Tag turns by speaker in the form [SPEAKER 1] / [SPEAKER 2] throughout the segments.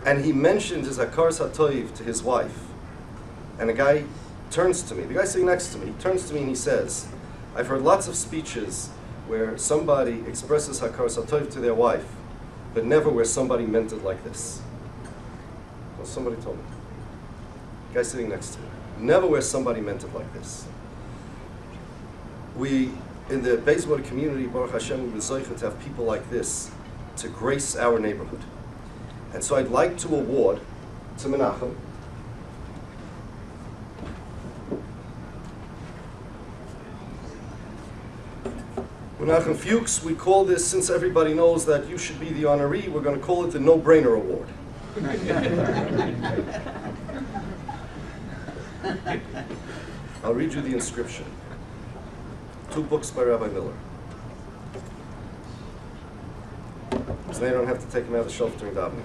[SPEAKER 1] and he mentioned his Hakaras HaToiv to his wife. And a guy turns to me, the guy sitting next to me, he turns to me and he says, I've heard lots of speeches where somebody expresses Hakaras HaToiv to their wife, but never where somebody meant it like this. Well, somebody told me. The guy sitting next to me. Never where somebody meant it like this. We, in the Bayswater community, Baruch Hashem, we've been zocheh to have people like this to grace our neighborhood. And so I'd like to award to Menachem Fuchs. We call this, since everybody knows that you should be the honoree, we're going to call it the No-Brainer Award. I'll read you the inscription. 2 books by Rabbi Miller. So now you don't have to take them out of the shelf during davening.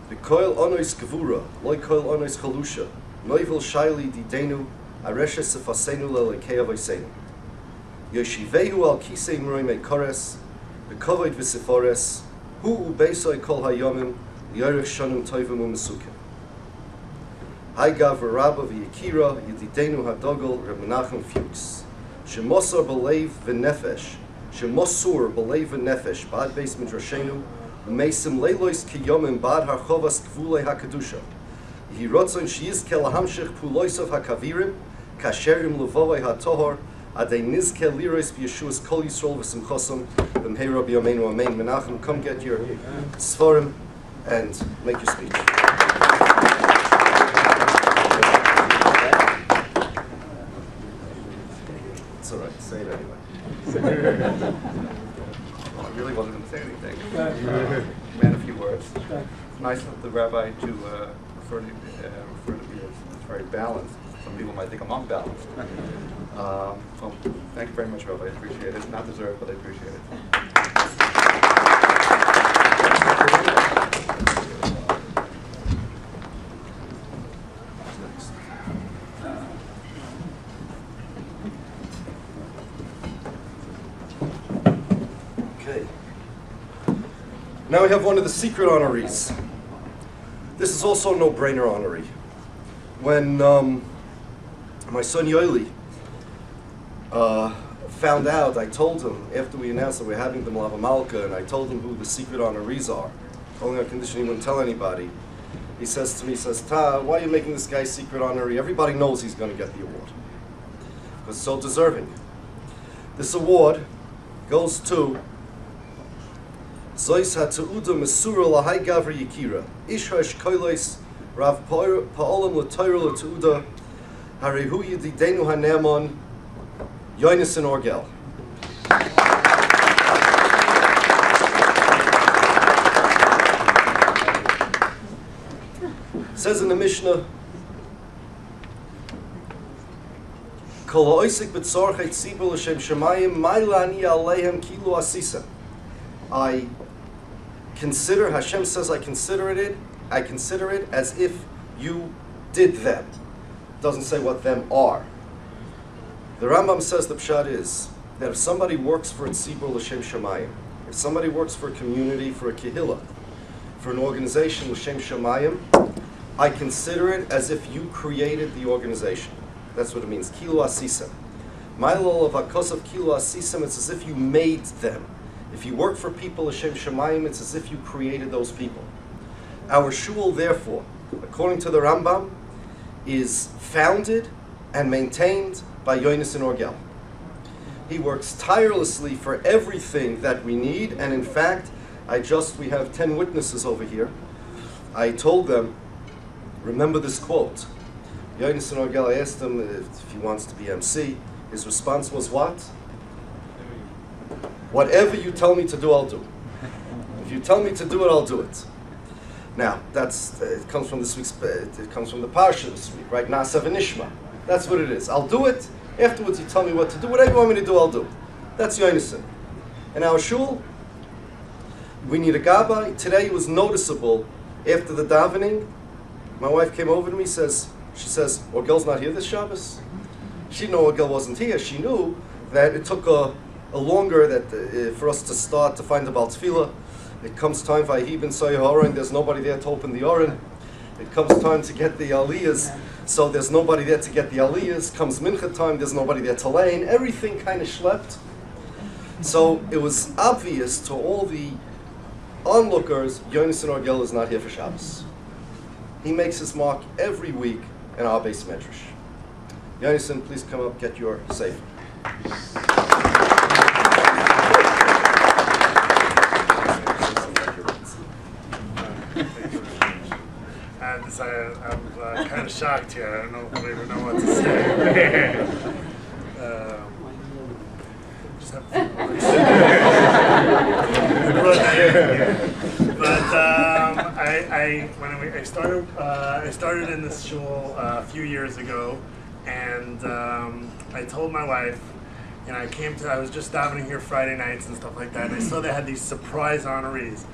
[SPEAKER 1] The koil onois gevura, loy koil onois chalusha, noivil shaili didenu, aresha sefasenu lelekei avoisenu. Yoshivehu al kisei mroi me kores, bekovoid visifores, hu ubeisoi kol hayomim, yorech shanum toivim umesukim. Haigav Rabba v'Yakira Yedidenu Hadogel Reb Menachem Fuchs. Shemosar b'leiv v'nefesh. Shemosur b'leiv v'nefesh. Bad beis midrashenu. U'meisim leilois kiyomim bad harchovas gvulei hakadusha. Yehi rotzon sheyizke lahamshich puloisav hakavirim. Kasherim levovei hatohor. Adei nizke lirois v'yeshuas kol Yisrael v'simchosam. B'mheira b'yomeinu amen. Menachem, come get your sforim and make your speech. It's all right, say it anyway.
[SPEAKER 2] Well, I really wasn't going to say anything. Man, a few words. It's nice of the rabbi to refer to me as very balanced. Some people might think I'm unbalanced. So thank you very much, Rabbi. I appreciate it. Not deserved, but I appreciate it.
[SPEAKER 1] Now we have one of the secret honorees. This is also a no-brainer honoree. When my son Yoeli found out, I told him, after we announced that we're having the Melave Malka, and I told him who the secret honorees are, only on condition he wouldn't tell anybody. He says to me, Ta, why are you making this guy secret honoree? Everybody knows he's going to get the award. Because so deserving. This award goes to Zois HaTe'uda Mesura Lahai Gavri Yekira Ishhash Koilois Rav Pa'olam L'Toira L'Te'uda Harehu Yedidenu HaNe'amon Yoinesen Orgel. Says in the Mishnah, Kol ha'oisik b'tzorchei tzibur l'shem shemayim mailani aleihem kilu asisa. I consider, Hashem says, I consider it as if you did them. It doesn't say what them are. The Rambam says the pshat is that if somebody works for a tzibur l'shem shemayim, if somebody works for a community, for a kehillah, for an organization l'shem shemayim, I consider it as if you created the organization. That's what it means. Kilu asisem. My lol of akos of kilu asisem, it's as if you made them. If you work for people, Hashem Shemayim, it's as if you created those people. Our shul, therefore, according to the Rambam, is founded and maintained by Yoinesen Orgel. He works tirelessly for everything that we need, and in fact, we have 10 witnesses over here. I told them, remember this quote. Yoinesen Orgel, I asked him if he wants to be MC. His response was what? Whatever you tell me to do, I'll do. If you tell me to do it, I'll do it. Now, it comes from this week's, it comes from the parsha this week, right? Nasa v'nishma. That's what it is. I'll do it. Afterwards, you tell me what to do. Whatever you want me to do, I'll do. That's Yoinesen. In our shul, we need a gabbai. Today it was noticeable after the davening. My wife came over to me, she says, Orgel's not here this Shabbos. She didn't know Orgel wasn't here. She knew that it took a longer that for us to start to find the Baal Tefillah. It comes time for Vayhi ben Soyehorin, there's nobody there to open the Oren. It comes time to get the Aliyahs, so there's nobody there to get the Aliyahs. Comes Mincha time, there's nobody there to lane. Everything kind of schlepped. So it was obvious to all the onlookers, Yonason Orgel is not here for Shabbos. He makes his mark every week in our base medrash. Yonason, please come up, get your sefer.
[SPEAKER 3] I'm kind of shocked here. I don't even know what to say. Just have but I started in this shul a few years ago, and I told my wife, and I was just davening here Friday nights and stuff like that, and I saw they had these surprise honorees,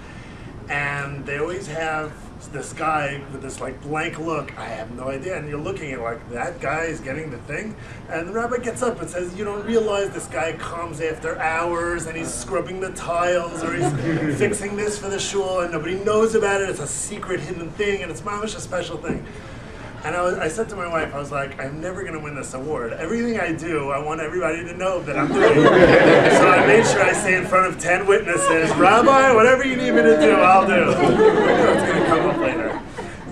[SPEAKER 3] and they always have this guy with this like blank look. I have no idea, and you're looking at like, that guy is getting the thing, and the rabbi gets up and says, you don't realize this guy comes after hours and he's scrubbing the tiles or he's fixing this for the shul and nobody knows about it. It's a secret hidden thing and it's mamish a special thing. And I said to my wife, I was like, I'm never going to win this award. Everything I do, I want everybody to know that I'm doing it. So I made sure I say in front of 10 witnesses, Rabbi, whatever you need me to do, I'll do. It's going to come up later.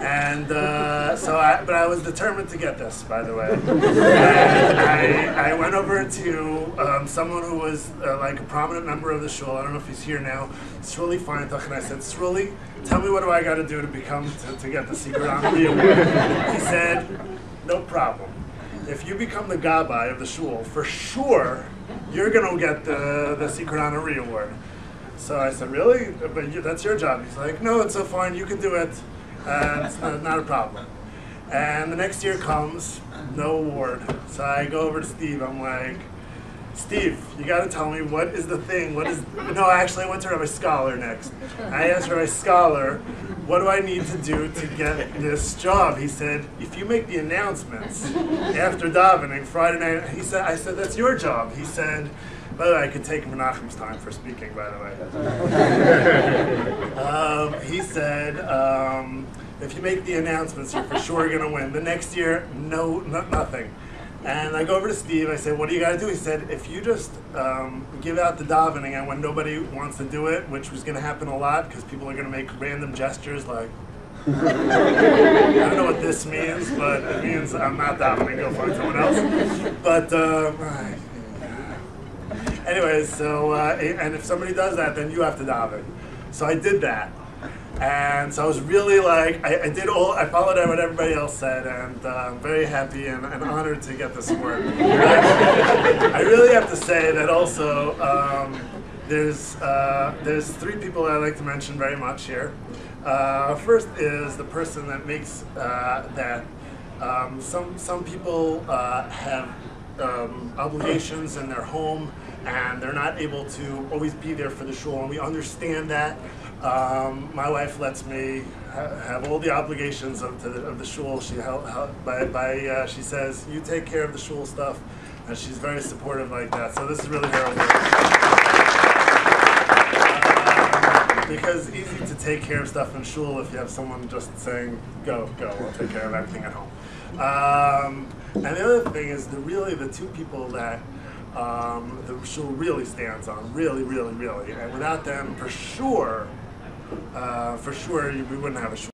[SPEAKER 3] And but I was determined to get this, by the way. And I went over to someone who was like a prominent member of the shul. I don't know if he's here now. Sruli Feintuch, and I said, Sruli, tell me what do I got to do to get the secret honoree award. He said, no problem. If you become the gabbai of the shul, for sure you're going to get the secret honoree award. So I said, really? But that's your job. He's like, no, it's so fine. You can do it. It's not a problem. And the next year comes, no award. So I go over to Steve. I'm like, Steve, you got to tell me what is the thing. No, actually, I went to Rabbi Scholar next. I asked Rabbi Scholar, what do I need to do to get this job? He said, if you make the announcements after davening Friday night, I said, that's your job. He said, by the way, I could take Menachem's time for speaking, by the way. He said, if you make the announcements, you're for sure going to win. The next year, nothing. And I go over to Steve, I say, what do you got to do? He said, if you just give out the davening, and when nobody wants to do it, which was going to happen a lot, because people are going to make random gestures like, I don't know what this means, but it means I'm not davening, go find someone else. But, anyways, so, and if somebody does that, then you have to daven. So I did that. And so I was really like, I followed what everybody else said, and I'm very happy and honored to get this award. I really have to say that also, there's three people that I'd like to mention very much here. First is the person that makes that some people have obligations in their home, and they're not able to always be there for the shul, and we understand that. My wife lets me have all the obligations of the shul. She she says, you take care of the shul stuff, and she's very supportive like that. So this is really her award. Because it's easy to take care of stuff in shul if you have someone just saying, go, we'll take care of everything at home. And the other thing is the two people that the shul really stands on, really, and without them, for sure, we wouldn't have a shul.